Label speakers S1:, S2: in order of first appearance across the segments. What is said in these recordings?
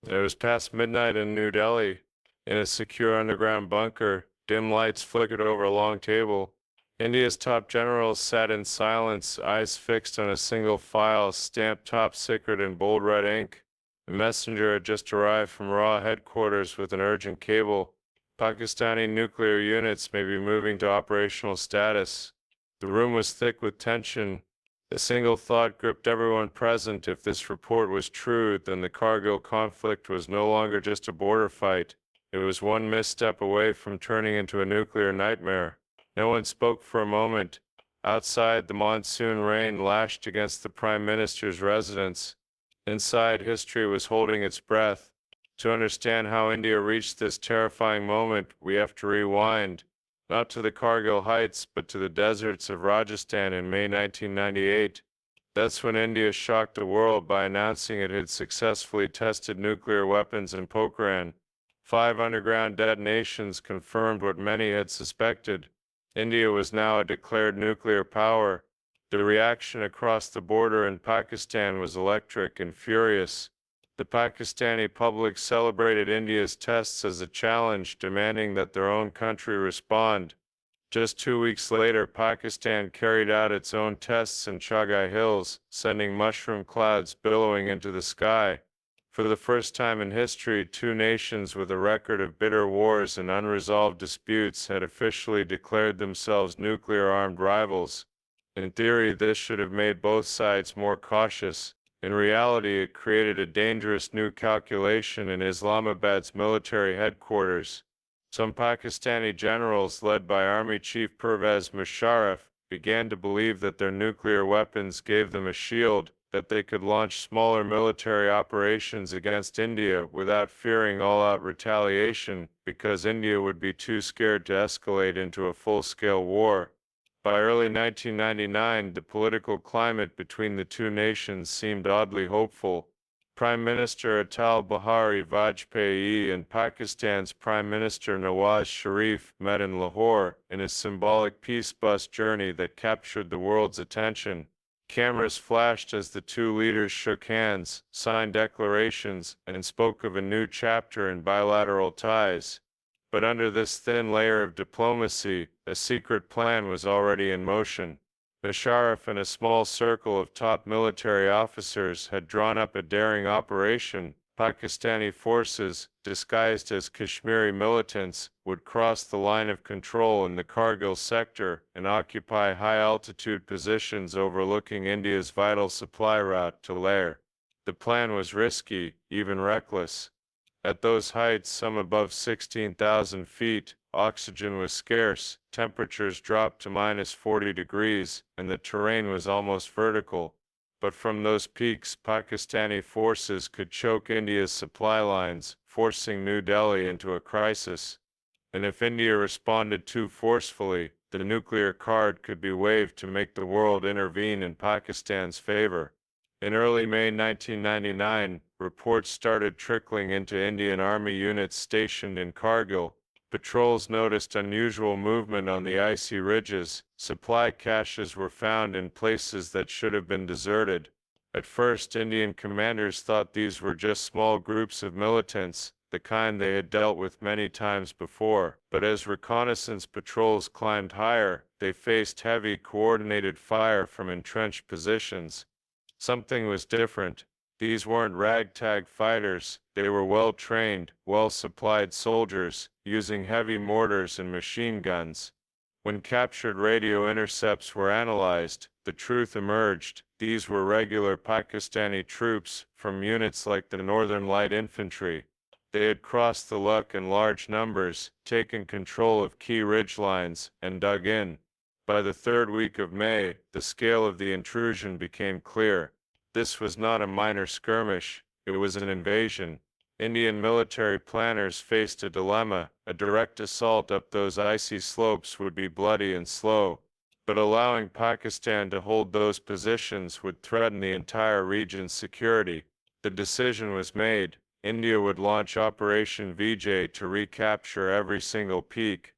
S1: It was past midnight in New Delhi. In a secure underground bunker, dim lights flickered over a long table. India's top generals sat in silence, eyes fixed on a single file stamped top secret in bold red ink. A messenger had just arrived from Raw headquarters with an urgent cable. Pakistani nuclear units may be moving to operational status. The room was thick with tension. A single thought gripped everyone present. If this report was true, then the Kargil conflict was no longer just a border fight. It was one misstep away from turning into a nuclear nightmare. No one spoke for a moment. Outside, the monsoon rain lashed against the Prime Minister's residence. Inside, history was holding its breath. To understand how India reached this terrifying moment, we have to rewind, not to the Kargil heights, but to the deserts of Rajasthan in May 1998. That's when India shocked the world by announcing it had successfully tested nuclear weapons in Pokhran. 5 underground detonations confirmed what many had suspected. India was now a declared nuclear power. The reaction across the border in Pakistan was electric and furious. The Pakistani public celebrated India's tests as a challenge, demanding that their own country respond. Just 2 weeks later, Pakistan carried out its own tests in Chagai Hills, sending mushroom clouds billowing into the sky. For the first time in history, two nations with a record of bitter wars and unresolved disputes had officially declared themselves nuclear-armed rivals. In theory, this should have made both sides more cautious. In reality, it created a dangerous new calculation in Islamabad's military headquarters. Some Pakistani generals, led by Army Chief Pervez Musharraf, began to believe that their nuclear weapons gave them a shield, that they could launch smaller military operations against India without fearing all-out retaliation, because India would be too scared to escalate into a full-scale war. By early 1999, the political climate between the two nations seemed oddly hopeful. Prime Minister Atal Bihari Vajpayee and Pakistan's Prime Minister Nawaz Sharif met in Lahore in a symbolic peace bus journey that captured the world's attention. Cameras flashed as the two leaders shook hands, signed declarations, and spoke of a new chapter in bilateral ties. But under this thin layer of diplomacy, a secret plan was already in motion. Musharraf and a small circle of top military officers had drawn up a daring operation. Pakistani forces, disguised as Kashmiri militants, would cross the line of control in the Kargil sector and occupy high-altitude positions overlooking India's vital supply route to Leh. The plan was risky, even reckless. At those heights, some above 16,000 feet, oxygen was scarce, temperatures dropped to -40 degrees, and the terrain was almost vertical. But from those peaks, Pakistani forces could choke India's supply lines, forcing New Delhi into a crisis. And if India responded too forcefully, the nuclear card could be waved to make the world intervene in Pakistan's favor. In early May 1999, reports started trickling into Indian Army units stationed in Kargil. Patrols noticed unusual movement on the icy ridges. Supply caches were found in places that should have been deserted. At first, Indian commanders thought these were just small groups of militants, the kind they had dealt with many times before. But as reconnaissance patrols climbed higher, they faced heavy coordinated fire from entrenched positions. Something was different. These weren't ragtag fighters, they were well-trained, well-supplied soldiers, using heavy mortars and machine guns. When captured radio intercepts were analyzed, the truth emerged. These were regular Pakistani troops, from units like the Northern Light Infantry. They had crossed the Luck in large numbers, taken control of key ridgelines, and dug in. By the third week of May, the scale of the intrusion became clear. This was not a minor skirmish, it was an invasion. Indian military planners faced a dilemma. A direct assault up those icy slopes would be bloody and slow, but allowing Pakistan to hold those positions would threaten the entire region's security. The decision was made. India would launch Operation Vijay to recapture every single peak.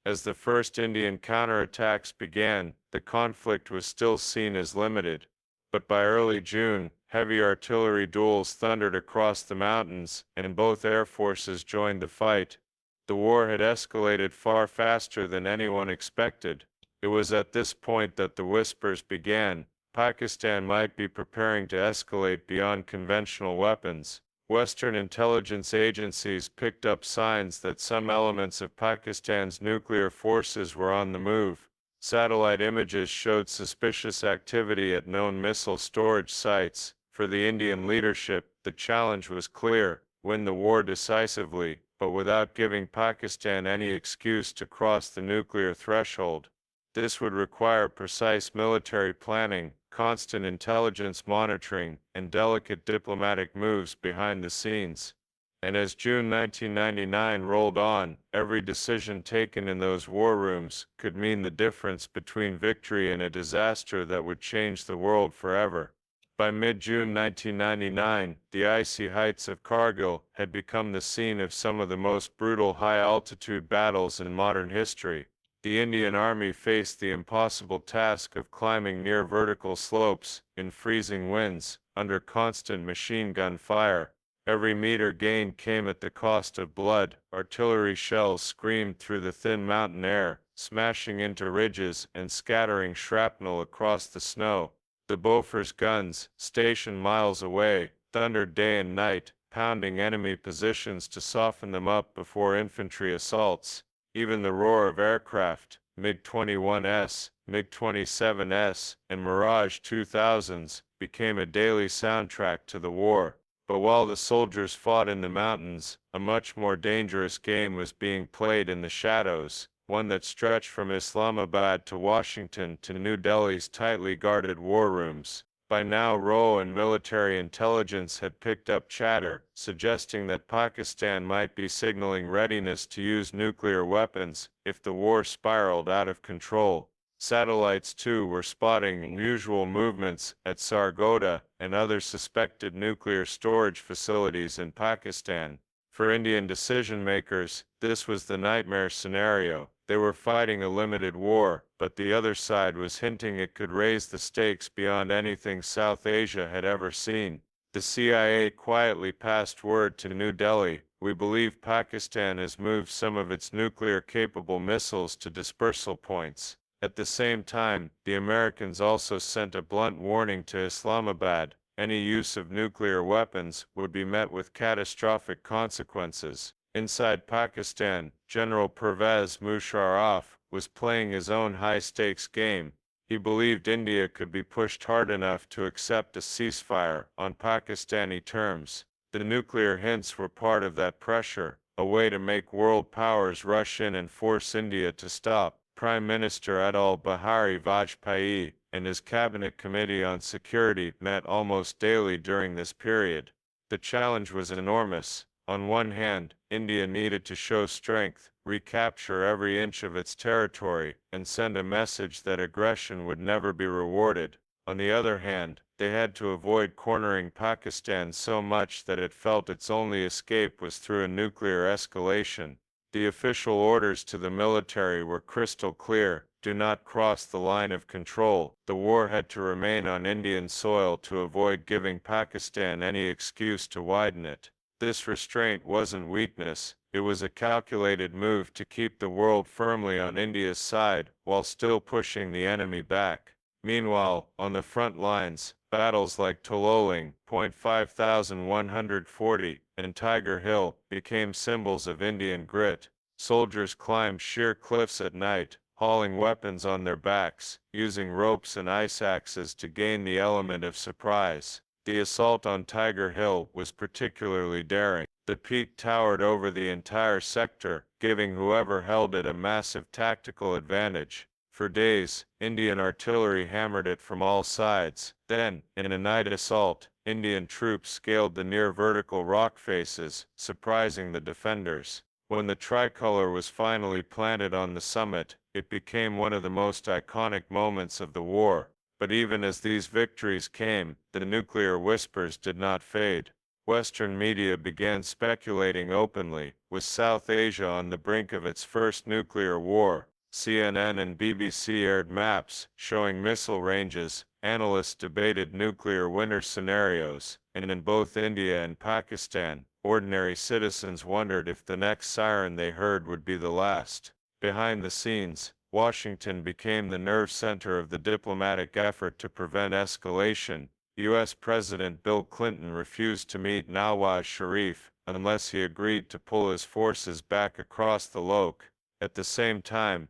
S1: As the first Indian counterattacks began, the conflict was still seen as limited. But by early June, Heavy artillery duels thundered across the mountains, and both air forces joined the fight. The war had escalated far faster than anyone expected. It was at this point that the whispers began. Pakistan might be preparing to escalate beyond conventional weapons. Western intelligence agencies picked up signs that some elements of Pakistan's nuclear forces were on the move. Satellite images showed suspicious activity at known missile storage sites. For the Indian leadership, the challenge was clear: win the war decisively, but without giving Pakistan any excuse to cross the nuclear threshold. This would require precise military planning, constant intelligence monitoring, and delicate diplomatic moves behind the scenes. And as June 1999 rolled on, every decision taken in those war rooms could mean the difference between victory and a disaster that would change the world forever. By mid-June 1999, the icy heights of Kargil had become the scene of some of the most brutal high-altitude battles in modern history. The Indian Army faced the impossible task of climbing near vertical slopes, in freezing winds, under constant machine gun fire. Every meter gained came at the cost of blood. Artillery shells screamed through the thin mountain air, smashing into ridges and scattering shrapnel across the snow. The Bofors guns, stationed miles away, thundered day and night, pounding enemy positions to soften them up before infantry assaults. Even the roar of aircraft, MiG-21s, MiG-27s, and Mirage 2000s, became a daily soundtrack to the war. But while the soldiers fought in the mountains, a much more dangerous game was being played in the shadows, one that stretched from Islamabad to Washington to New Delhi's tightly guarded war rooms. By now, RAW and military intelligence had picked up chatter, suggesting that Pakistan might be signaling readiness to use nuclear weapons if the war spiraled out of control. Satellites, too, were spotting unusual movements at Sargodha and other suspected nuclear storage facilities in Pakistan. For Indian decision-makers, this was the nightmare scenario. They were fighting a limited war, but the other side was hinting it could raise the stakes beyond anything South Asia had ever seen. The CIA quietly passed word to New Delhi: "We believe Pakistan has moved some of its nuclear-capable missiles to dispersal points." At the same time, the Americans also sent a blunt warning to Islamabad: any use of nuclear weapons would be met with catastrophic consequences. Inside Pakistan, General Pervez Musharraf was playing his own high-stakes game. He believed India could be pushed hard enough to accept a ceasefire on Pakistani terms. The nuclear hints were part of that pressure, a way to make world powers rush in and force India to stop. Prime Minister Atal Bihari Vajpayee and his Cabinet Committee on Security met almost daily during this period. The challenge was enormous. On one hand, India needed to show strength, recapture every inch of its territory, and send a message that aggression would never be rewarded. On the other hand, they had to avoid cornering Pakistan so much that it felt its only escape was through a nuclear escalation. The official orders to the military were crystal clear: do not cross the line of control. The war had to remain on Indian soil to avoid giving Pakistan any excuse to widen it. This restraint wasn't weakness, it was a calculated move to keep the world firmly on India's side while still pushing the enemy back. Meanwhile, on the front lines, battles like Tololing, .5140, and Tiger Hill became symbols of Indian grit. Soldiers climbed sheer cliffs at night, hauling weapons on their backs, using ropes and ice axes to gain the element of surprise. The assault on Tiger Hill was particularly daring. The peak towered over the entire sector, giving whoever held it a massive tactical advantage. For days, Indian artillery hammered it from all sides. Then, in a night assault, Indian troops scaled the near-vertical rock faces, surprising the defenders. When the tricolor was finally planted on the summit, it became one of the most iconic moments of the war. But even as these victories came, the nuclear whispers did not fade. Western media began speculating openly, with South Asia on the brink of its first nuclear war. CNN and BBC aired maps showing missile ranges, Analysts debated nuclear winter scenarios, and in both India and Pakistan, ordinary citizens wondered if the next siren they heard would be the last. Behind the scenes, Washington became the nerve center of the diplomatic effort to prevent escalation. U.S. President Bill Clinton refused to meet Nawaz Sharif unless he agreed to pull his forces back across the Lok. At the same time,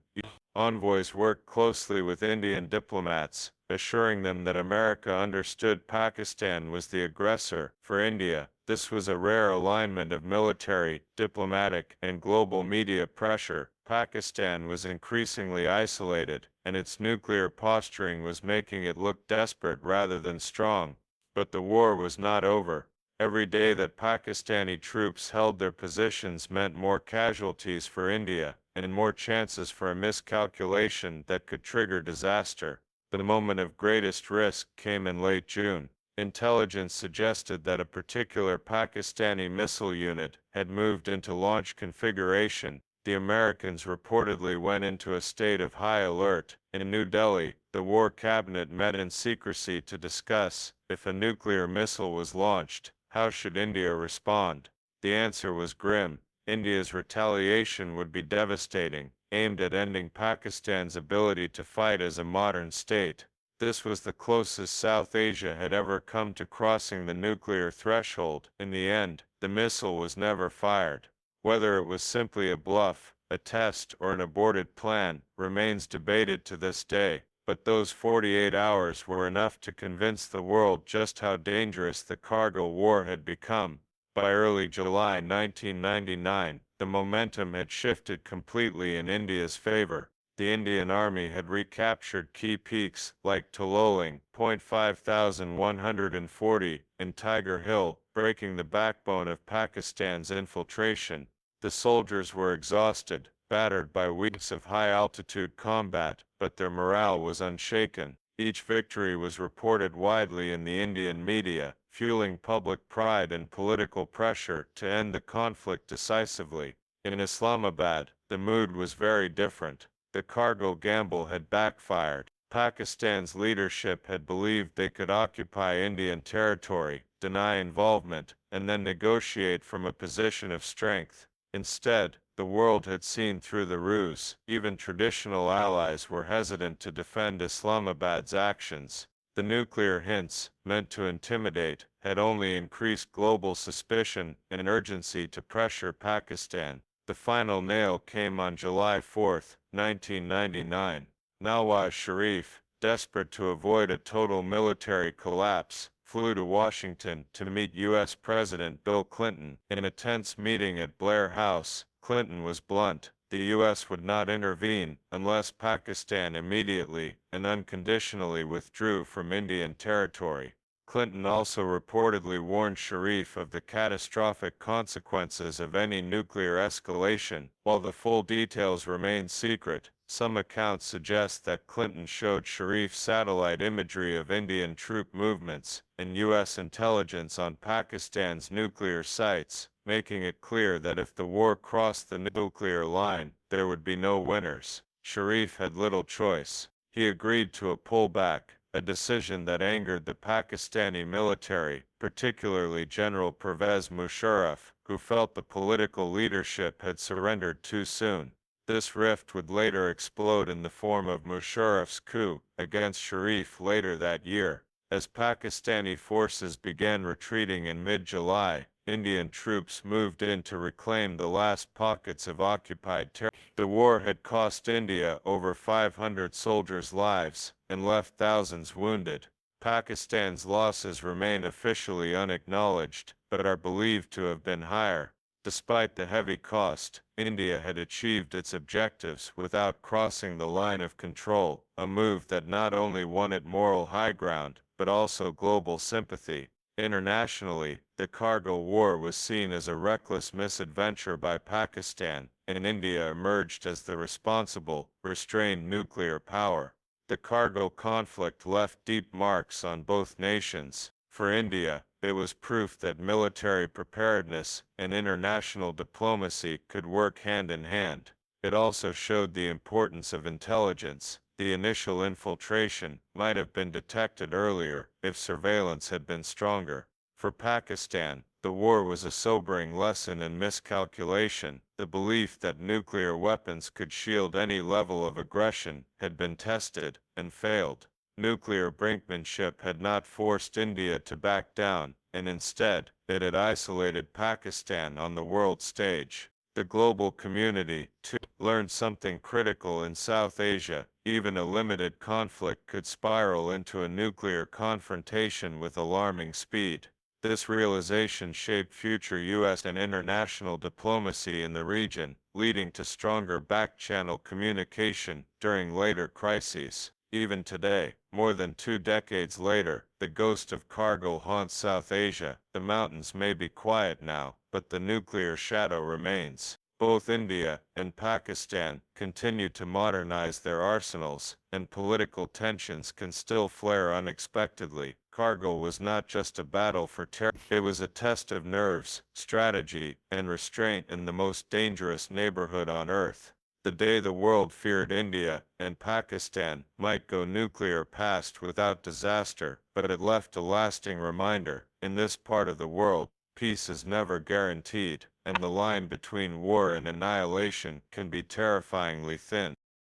S1: envoys worked closely with Indian diplomats, assuring them that America understood Pakistan was the aggressor. For India, this was a rare alignment of military, diplomatic, and global media pressure. Pakistan was increasingly isolated, and its nuclear posturing was making it look desperate rather than strong. But the war was not over. Every day that Pakistani troops held their positions meant more casualties for India, and more chances for a miscalculation that could trigger disaster. The moment of greatest risk came in late June. Intelligence suggested that a particular Pakistani missile unit had moved into launch configuration. The Americans reportedly went into a state of high alert. In New Delhi, the War Cabinet met in secrecy to discuss, if a nuclear missile was launched, how should India respond? The answer was grim. India's retaliation would be devastating, aimed at ending Pakistan's ability to fight as a modern state. This was the closest South Asia had ever come to crossing the nuclear threshold. In the end, the missile was never fired. Whether it was simply a bluff, a test, or an aborted plan, remains debated to this day. But those 48 hours were enough to convince the world just how dangerous the Kargil War had become. By early July 1999, the momentum had shifted completely in India's favor. The Indian Army had recaptured key peaks like Tololing, 5,140, and Tiger Hill, breaking the backbone of Pakistan's infiltration. The soldiers were exhausted, battered by weeks of high-altitude combat, but their morale was unshaken. Each victory was reported widely in the Indian media, fueling public pride and political pressure to end the conflict decisively. In Islamabad, the mood was very different. The Kargil gamble had backfired. Pakistan's leadership had believed they could occupy Indian territory, deny involvement, and then negotiate from a position of strength. Instead, the world had seen through the ruse. Even traditional allies were hesitant to defend Islamabad's actions. The nuclear hints, meant to intimidate, had only increased global suspicion and urgency to pressure Pakistan. The final nail came on July 4, 1999. Nawaz Sharif, desperate to avoid a total military collapse, flew to Washington to meet U.S. President Bill Clinton. In a tense meeting at Blair House, Clinton was blunt. The U.S. would not intervene unless Pakistan immediately and unconditionally withdrew from Indian territory. Clinton also reportedly warned Sharif of the catastrophic consequences of any nuclear escalation. While the full details remain secret, some accounts suggest that Clinton showed Sharif satellite imagery of Indian troop movements and U.S. intelligence on Pakistan's nuclear sites, making it clear that if the war crossed the nuclear line, there would be no winners. Sharif had little choice. He agreed to a pullback, a decision that angered the Pakistani military, particularly General Pervez Musharraf, who felt the political leadership had surrendered too soon. This rift would later explode in the form of Musharraf's coup against Sharif later that year. As Pakistani forces began retreating in mid-July, Indian troops moved in to reclaim the last pockets of occupied territory. The war had cost India over 500 soldiers' lives and left thousands wounded. Pakistan's losses remain officially unacknowledged, but are believed to have been higher. Despite the heavy cost, India had achieved its objectives without crossing the line of control, a move that not only won it moral high ground, but also global sympathy. Internationally, the Kargil War was seen as a reckless misadventure by Pakistan, and India emerged as the responsible, restrained nuclear power. The Kargil conflict left deep marks on both nations. For India, it was proof that military preparedness and international diplomacy could work hand in hand. It also showed the importance of intelligence, The initial infiltration might have been detected earlier if surveillance had been stronger. For Pakistan, the war was a sobering lesson in miscalculation. The belief that nuclear weapons could shield any level of aggression had been tested and failed. Nuclear brinkmanship had not forced India to back down, and instead, it had isolated Pakistan on the world stage. The global community, too, learned something critical in South Asia. Even a limited conflict could spiral into a nuclear confrontation with alarming speed. This realization shaped future U.S. and international diplomacy in the region, leading to stronger back-channel communication during later crises. Even today, more than 2 decades later, the ghost of Kargil haunts South Asia. The mountains may be quiet now, but the nuclear shadow remains. Both India and Pakistan continue to modernize their arsenals, and political tensions can still flare unexpectedly. Kargil was not just a battle for terror, it was a test of nerves, strategy, and restraint in the most dangerous neighborhood on Earth. The day the world feared India and Pakistan might go nuclear passed without disaster, but it left a lasting reminder: in this part of the world, peace is never guaranteed, and the line between war and annihilation can be terrifyingly thin.